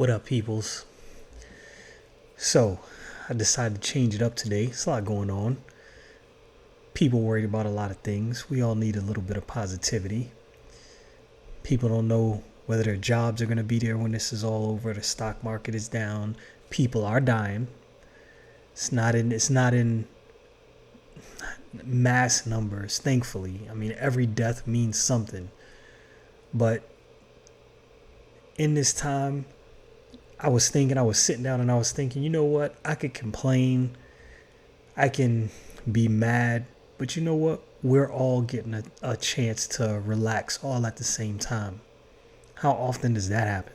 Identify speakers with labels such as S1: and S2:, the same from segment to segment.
S1: What up, peoples? So, I decided to change it up today. It's a lot going on. People worried about a lot of things. We all need a little bit of positivity. People don't know whether their jobs are going to be there when this is all over. The stock market is down. People are dying. It's not in mass numbers, thankfully. I mean, every death means something. But in this time, I was sitting down and I was thinking, you know what? I could complain. I can be mad. But you know what? We're all getting a chance to relax all at the same time. How often does that happen?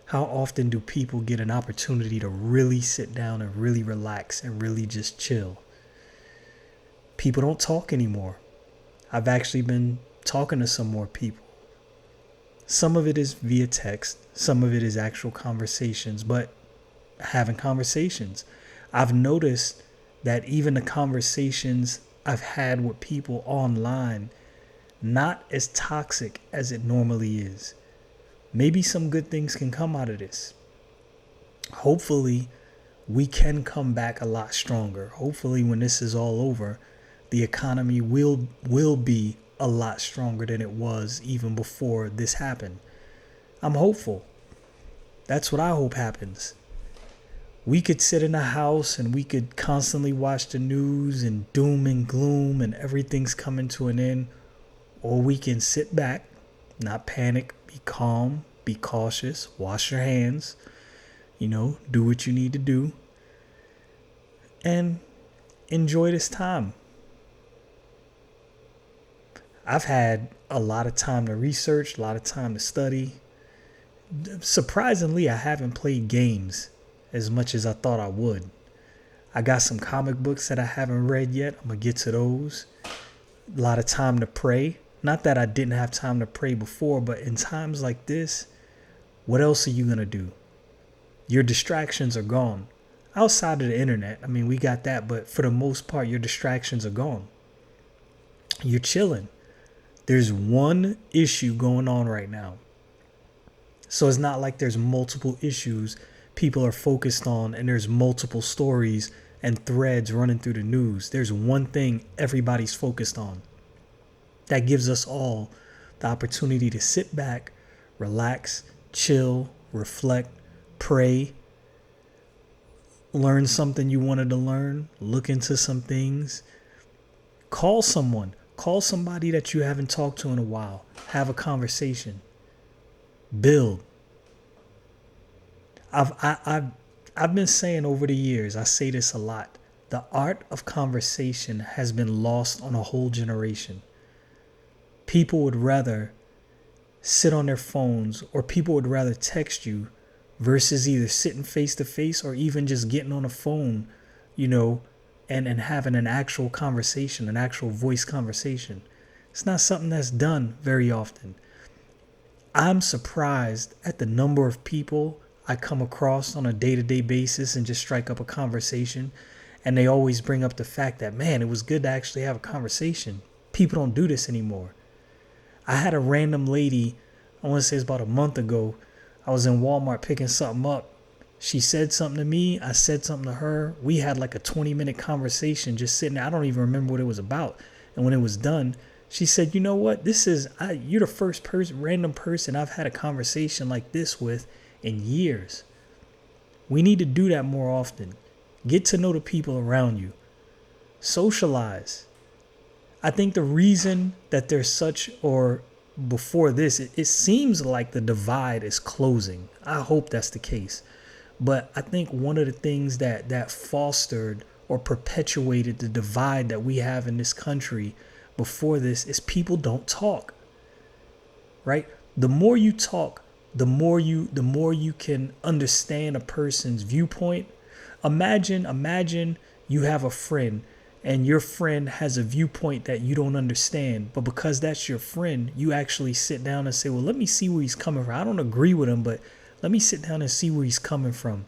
S1: How often do people get an opportunity to really sit down and really relax and really just chill? People don't talk anymore. I've actually been talking to some more people. Some of it is via text. Some of it is actual conversations, but having conversations. I've noticed that even the conversations I've had with people online, not as toxic as it normally is. Maybe some good things can come out of this. Hopefully, we can come back a lot stronger. Hopefully, when this is all over, the economy will be a lot stronger than it was even before this happened. I'm hopeful. That's what I hope happens. We could sit in a house and we could constantly watch the news and doom and gloom and everything's coming to an end. Or we can sit back, not panic, be calm, be cautious, wash your hands, do what you need to do, and enjoy this time. I've had a lot of time to research, a lot of time to study. Surprisingly, I haven't played games as much as I thought I would. I got some comic books that I haven't read yet. I'm going to get to those. A lot of time to pray. Not that I didn't have time to pray before, but in times like this, what else are you going to do? Your distractions are gone. Outside of the internet, I mean, we got that, but for the most part, your distractions are gone. You're chilling. There's one issue going on right now. So it's not like there's multiple issues people are focused on and there's multiple stories and threads running through the news. There's one thing everybody's focused on. That gives us all the opportunity to sit back, relax, chill, reflect, pray, learn something you wanted to learn, look into some things, call someone. Call somebody that you haven't talked to in a while. Have a conversation. Build. I've been saying over the years, I say this a lot. The art of conversation has been lost on a whole generation. People would rather sit on their phones, or people would rather text you versus either sitting face to face or even just getting on a phone, and having an actual conversation, an actual voice conversation. It's not something that's done very often. I'm surprised at the number of people I come across on a day-to-day basis and just strike up a conversation. And they always bring up the fact that, man, it was good to actually have a conversation. People don't do this anymore. I had a random lady, I want to say it's about a month ago. I was in Walmart picking something up. She said something to me. I said something to her. We had like a 20-minute conversation just sitting there. I don't even remember what it was about. And when it was done, she said, you know what? You're the first random person I've had a conversation like this with in years. We need to do that more often. Get to know the people around you. Socialize. I think the reason that there's before this, it seems like the divide is closing. I hope that's the case. But I think one of the things that fostered or perpetuated the divide that we have in this country before this is people don't talk. Right? The more you talk, the more you can understand a person's viewpoint. Imagine you have a friend and your friend has a viewpoint that you don't understand, but because that's your friend, you actually sit down and say, well, let me see where he's coming from. I don't agree with him, but let me sit down and see where he's coming from.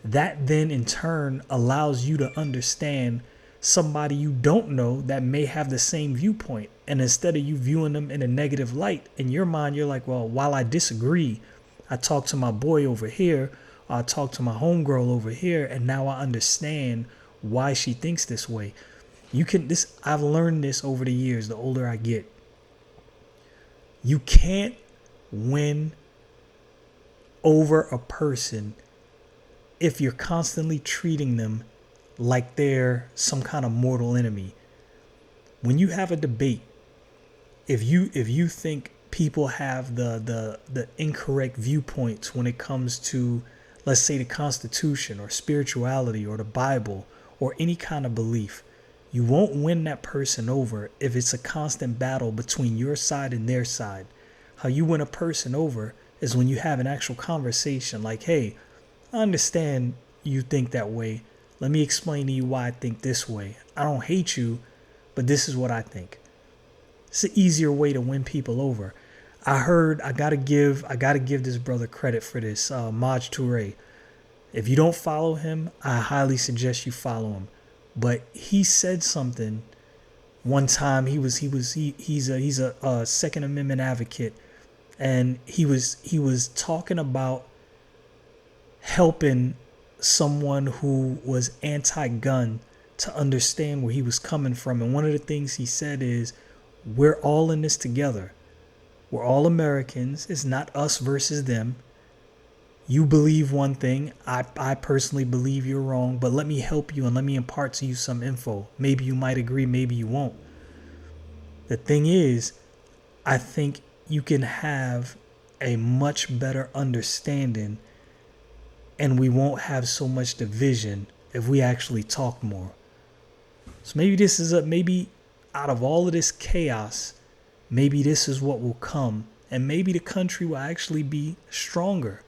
S1: That then in turn allows you to understand somebody you don't know that may have the same viewpoint. And instead of you viewing them in a negative light, in your mind, you're like, well, while I disagree, I talk to my boy over here, or I talk to my homegirl over here, and now I understand why she thinks this way. I've learned this over the years, the older I get. You can't win over a person if you're constantly treating them like they're some kind of mortal enemy. When you have a debate, if you think people have the incorrect viewpoints when it comes to, let's say, the Constitution or spirituality or the Bible or any kind of belief, you won't win that person over if it's a constant battle between your side and their side. How you win a person over is when you have an actual conversation like, hey, I understand you think that way. Let me explain to you why I think this way. I don't hate you, but this is what I think. It's an easier way to win people over. I gotta give this brother credit for this. Maj Toure. If you don't follow him, I highly suggest you follow him. But he said something one time. He's a Second Amendment advocate, and he was talking about helping someone who was anti-gun to understand where he was coming from. And one of the things he said is, we're all in this together. We're all Americans. It's not us versus them. You believe one thing. I personally believe you're wrong, but let me help you and let me impart to you some info. Maybe you might agree, maybe you won't. The thing is, I think you can have a much better understanding, and we won't have so much division if we actually talk more. So maybe out of all of this chaos, maybe this is what will come, and maybe the country will actually be stronger.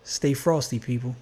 S1: Stay frosty, people.